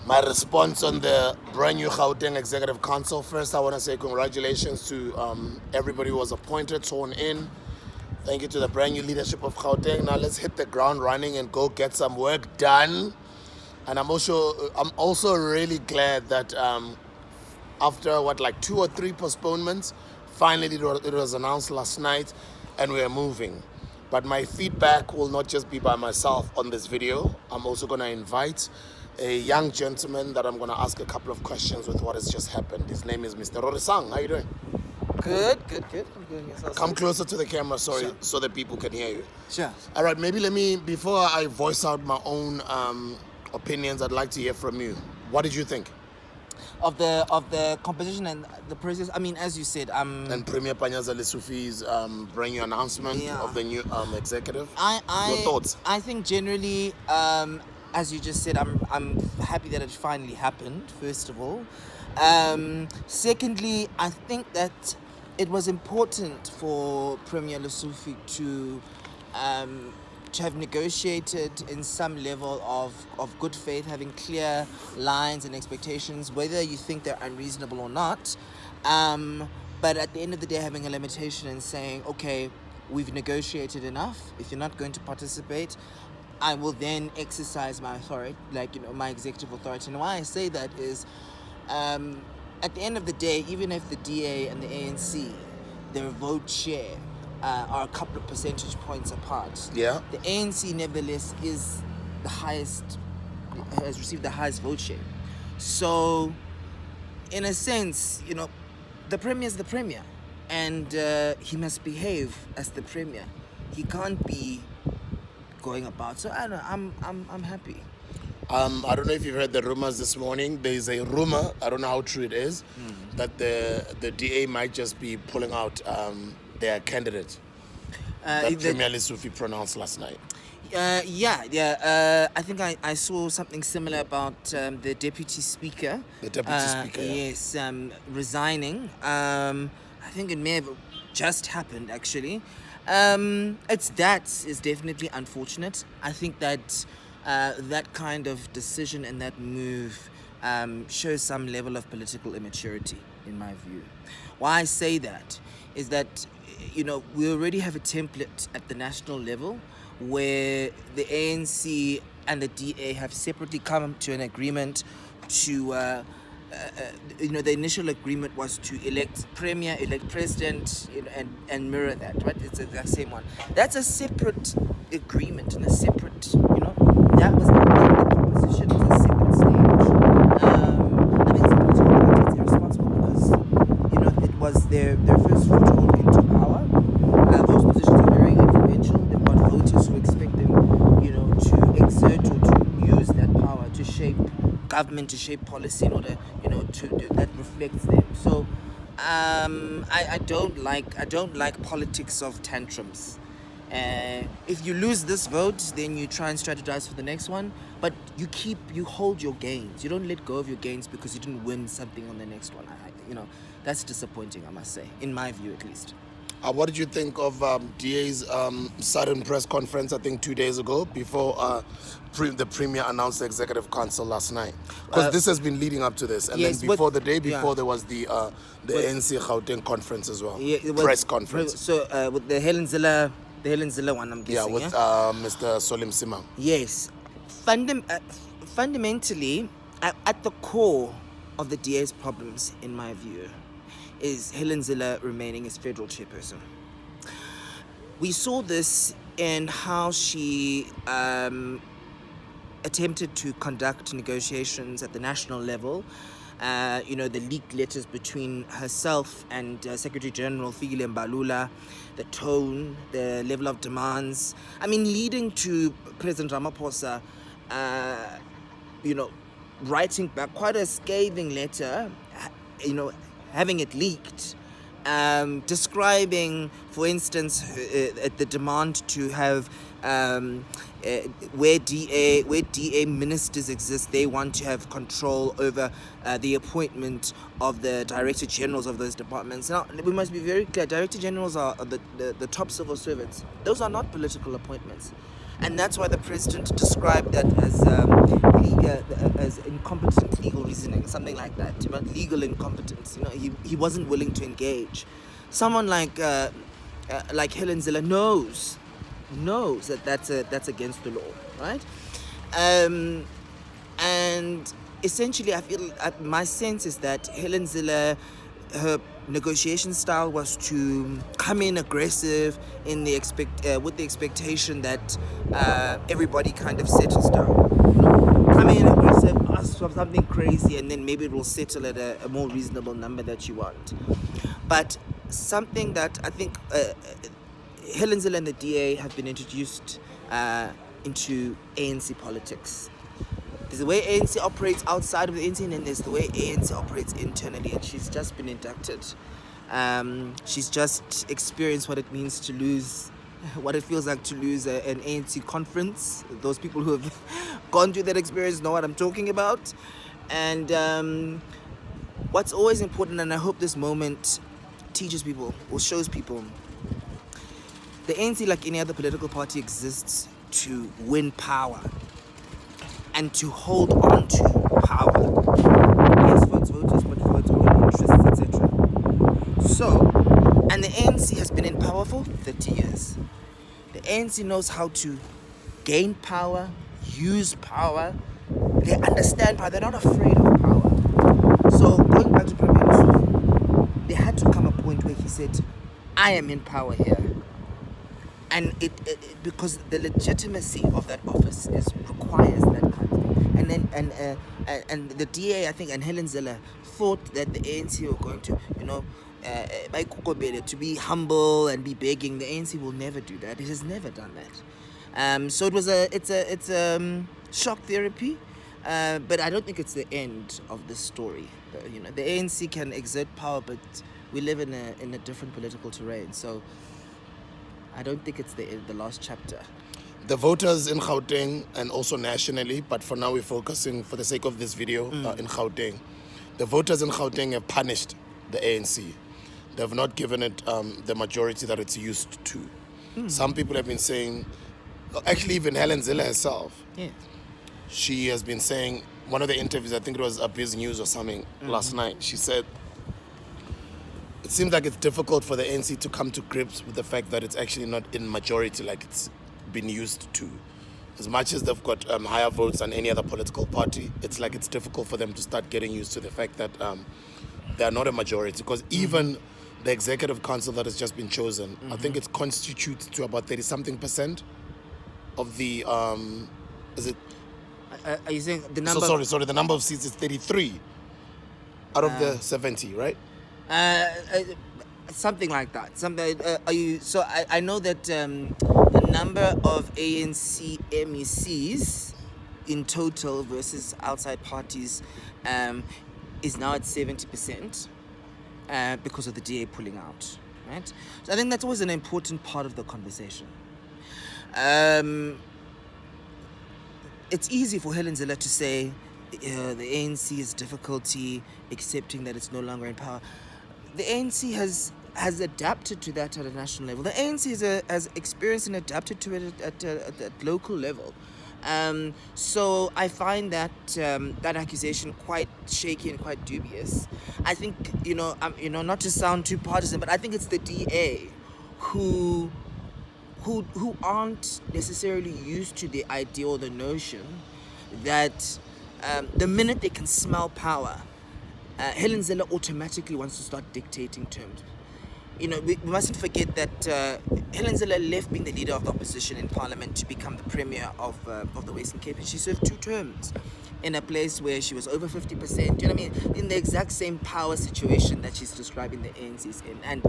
My response on the brand new Gauteng Executive Council. First, I want to say congratulations to everybody who was appointed, sworn in. Thank you to the brand new leadership of Gauteng. Now let's hit the ground running and go get some work done. And I'm also really glad that after 2 or 3 postponements, finally it was announced last night, and we are moving. But my feedback will not just be by myself on this video. I'm also going to invite a young gentleman that I'm going to ask a couple of questions with what has just happened. His name is Mr. Rorisang. How you doing? Good. I'm doing yourself. Come closer to the camera, sorry, sure, so that people can hear you. Sure. All right, maybe before I voice out my own opinions, I'd like to hear from you. What did you think? Of the composition and the process, I mean, as you said, and Premier Panyaza Lesufi's brand new announcement of the new executive. Your thoughts? I think generally, as you just said, I'm happy that it finally happened. First of all, secondly, I think that it was important for Premier Lesufi to have negotiated in some level of good faith, having clear lines and expectations, whether you think they're unreasonable or not. But at the end of the day, having a limitation and saying, okay, we've negotiated enough. If you're not going to participate, I will then exercise my authority, my executive authority. And why I say that is, at the end of the day, even if the DA and the ANC, their vote share are a couple of percentage points apart. Yeah. The ANC, nevertheless, is the highest, has received the highest vote share. So, in a sense, the Premier is the Premier, and he must behave as the Premier. He can't be going about. So I don't know. I'm happy. I don't know if you've heard the rumors this morning. There is a rumor, I don't know how true it is, that the DA might just be pulling out their candidate that Premier Lesufi pronounced last night. I think I saw something similar about the Deputy Speaker. The Deputy Speaker, yes, resigning. I think it may have just happened, actually. That is definitely unfortunate. I think that that kind of decision and that move shows some level of political immaturity, in my view. Why I say that is that, we already have a template at the national level where the ANC and the DA have separately come to an agreement to, the initial agreement was to elect Premier, elect President, and mirror that, right? It's the exact same one. That's a separate agreement and a separate, that was the composition was a separate stage. I think some political parties are responsible because, it was their first foothold into power. Those positions are very influential. They've got voters who expect them, to exert or to use that power to shape government, to shape policy in order, that reflects them. So, I don't like politics of tantrums. If you lose this vote, then you try and strategize for the next one, but you hold your gains. You don't let go of your gains because you didn't win something on the next one. That's disappointing, I must say, in my view at least. What did you think of DA's sudden press conference, I think 2 days ago, before the Premier announced the Executive Council last night? Because this has been leading up to this. And then before, there was the ANC Gauteng conference as well, press conference. So with the Helen Ziller one, I'm guessing. With Mr. Solim Simang. Yes. Fundamentally, at the core of the DA's problems, in my view, is Helen Ziller remaining as federal chairperson. We saw this in how she attempted to conduct negotiations at the national level. The leaked letters between herself and Secretary General Fikile Mbalula, the tone, the level of demands. Leading to President Ramokgopa, writing back quite a scathing letter, having it leaked, describing, for instance, the demand to have where DA ministers exist, they want to have control over the appointment of the director generals of those departments. Now, we must be very clear. Director generals are the top civil servants. Those are not political appointments. And that's why the president described that as incompetent reasoning, something like that, about legal incompetence. He wasn't willing to engage. Someone like Helen Zille knows that that's against the law, right? And essentially, I feel my sense is that Helen Zille, her negotiation style was to come in aggressive with the expectation that everybody kind of settles down. Come in aggressive, ask for something crazy, and then maybe it will settle at a more reasonable number that you want. But something that I think Helen Zille and the DA have been introduced into ANC politics. There's the way ANC operates outside of the ANC, and then there's the way ANC operates internally. And she's just been inducted. She's just experienced what it means to lose, what it feels like to lose an ANC conference. Those people who have gone through that experience know what I'm talking about. And what's always important, and I hope this moment teaches people or shows people, the ANC, like any other political party, exists to win power and to hold on to power. Yes, for its voters, but for its own interests, etc. So, and the ANC has been in power for 30 years. The ANC knows how to gain power, use power. They understand power. They're not afraid of power. So, going back to Premier Lesufi, there had to come a point where he said, I am in power here. And it because the legitimacy of that office requires that kind of thing. And the DA, I think, and Helen Zille thought that the ANC were going to, to be humble and be begging. The ANC will never do that. It has never done that. So it's a shock therapy, but I don't think it's the end of the story. The ANC can exert power, but we live in a different political terrain. So I don't think it's the last chapter. The voters in Gauteng and also nationally, but for now we're focusing, for the sake of this video, in Gauteng. The voters in Gauteng have punished the ANC. They have not given it the majority that it's used to. Some people have been saying, actually even Helen Zille herself, she has been saying, one of the interviews, I think it was Biz News or something last night, she said, it seems like it's difficult for the ANC to come to grips with the fact that it's actually not in majority like it's been used to. As much as they've got higher votes than any other political party, it's like it's difficult for them to start getting used to the fact that they are not a majority. Because even the executive council that has just been chosen, I think it constitutes to about 30-something% of the, is it? Are you saying the number? Sorry, the number of seats is 33 out of the 70, right? Something like that. So I know that the number of ANC MECs in total versus outside parties is now at 70% because of the DA pulling out, right? So I think that's always an important part of the conversation. It's easy for Helen Zille to say the ANC has difficulty accepting that it's no longer in power. The ANC has adapted to that at a national level. The ANC has experienced and adapted to it at local level. So I find that that accusation quite shaky and quite dubious. I think not to sound too partisan, but I think it's the DA who aren't necessarily used to the idea or the notion that the minute they can smell power, Helen Zille automatically wants to start dictating terms. We mustn't forget that Helen Zille left being the leader of the opposition in parliament to become the premier of the Western Cape, and she served 2 terms in a place where she was over 50%. You know what I mean? In the exact same power situation that she's describing the ANC's in, and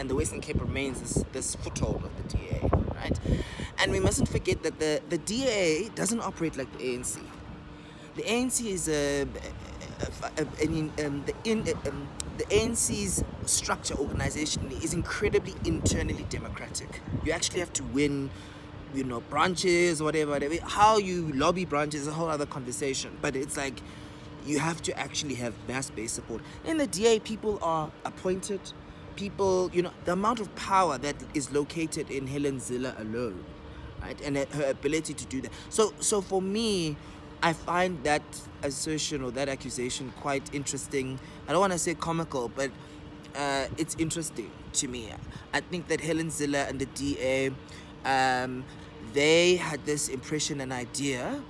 the Western Cape remains this foothold of the DA, right? And we mustn't forget that the DA doesn't operate like the ANC. The ANC is the ANC's structure organization is incredibly internally democratic. You actually have to win, branches, whatever. How you lobby branches is a whole other conversation. But it's like you have to actually have mass-based support. In the DA, people are appointed. People, the amount of power that is located in Helen Zille alone, right, and her ability to do that. So for me, I find that assertion or that accusation quite interesting. I don't want to say comical, but it's interesting to me. I think that Helen Ziller and the DA, they had this impression and idea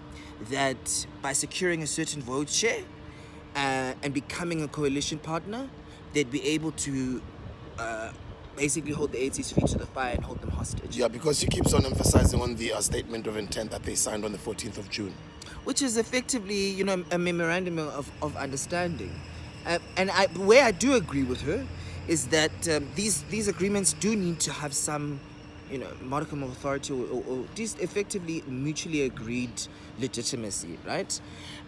that by securing a certain vote share and becoming a coalition partner, they'd be able to basically hold the ANC's feet to the fire and hold them hostage. Yeah, because she keeps on emphasizing on the statement of intent that they signed on the 14th of June. Which is effectively, you know, a memorandum of understanding. Where I do agree with her is that these agreements do need to have some, you know, modicum of authority or just effectively mutually agreed legitimacy, right?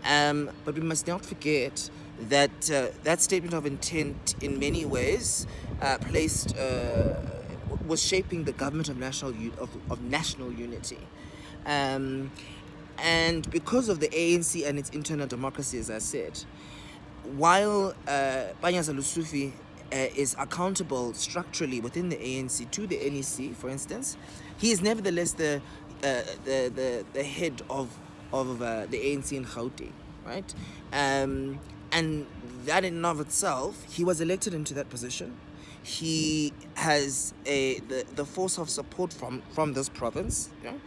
But we must not forget that that statement of intent in many ways was shaping the government of national unity. And because of the ANC and its internal democracy, as I said, while Panyaza Lesufi is accountable structurally within the ANC to the NEC, for instance, he is nevertheless the head of the ANC in Gauteng, right? And that in and of itself, he was elected into that position. He has the force of support from this province, you know?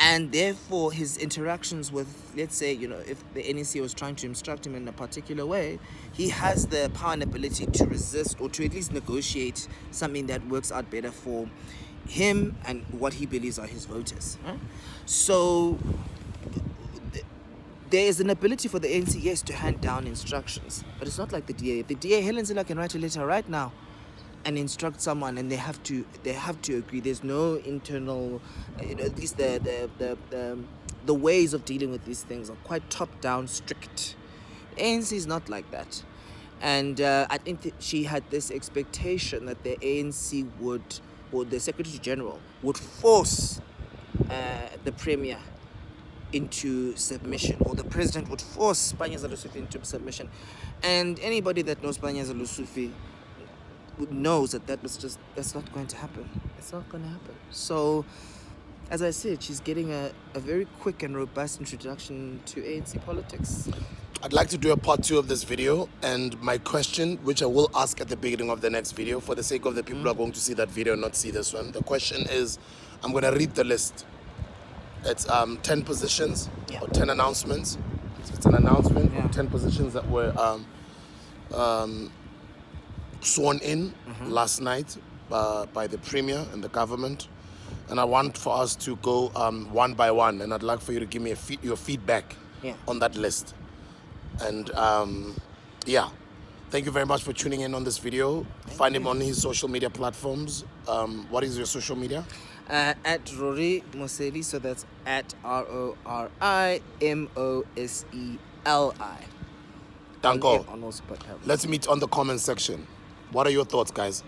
And therefore his interactions with, let's say, you know, if the NEC was trying to instruct him in a particular way, he has the power and ability to resist or to at least negotiate something that works out better for him and what he believes are his voters, right? So there is an ability for the ANC, yes, to hand down instructions, but it's not like the DA. The DA, Helen Ziller can write a letter right now and instruct someone, and they have to agree. There's no internal, you know, at least the ways of dealing with these things are quite top down, strict. ANC is not like that, and I think that she had this expectation that the ANC would, or the Secretary General would force the Premier into submission, or the President would force Panyaza Lesufi into submission, and anybody that knows Panyaza Lesufi knows that that's not going to happen. It's not going to happen. So, as I said, she's getting a very quick and robust introduction to ANC politics. I'd like to do a part 2 of this video, and my question, which I will ask at the beginning of the next video, for the sake of the people who are going to see that video and not see this one. The question is, I'm going to read the list. It's 10 positions, or 10 announcements. It's an announcement of 10 positions that were sworn in last night by the Premier and the government, and I want for us to go one by one, and I'd like for you to give me your feedback on that list. And thank you very much for tuning in on this video. Find him on his social media platforms. What is your social media? At Rory Moseli, so that's at RORIMOSELI. Danko. Let's meet on the comment section. What are your thoughts, guys?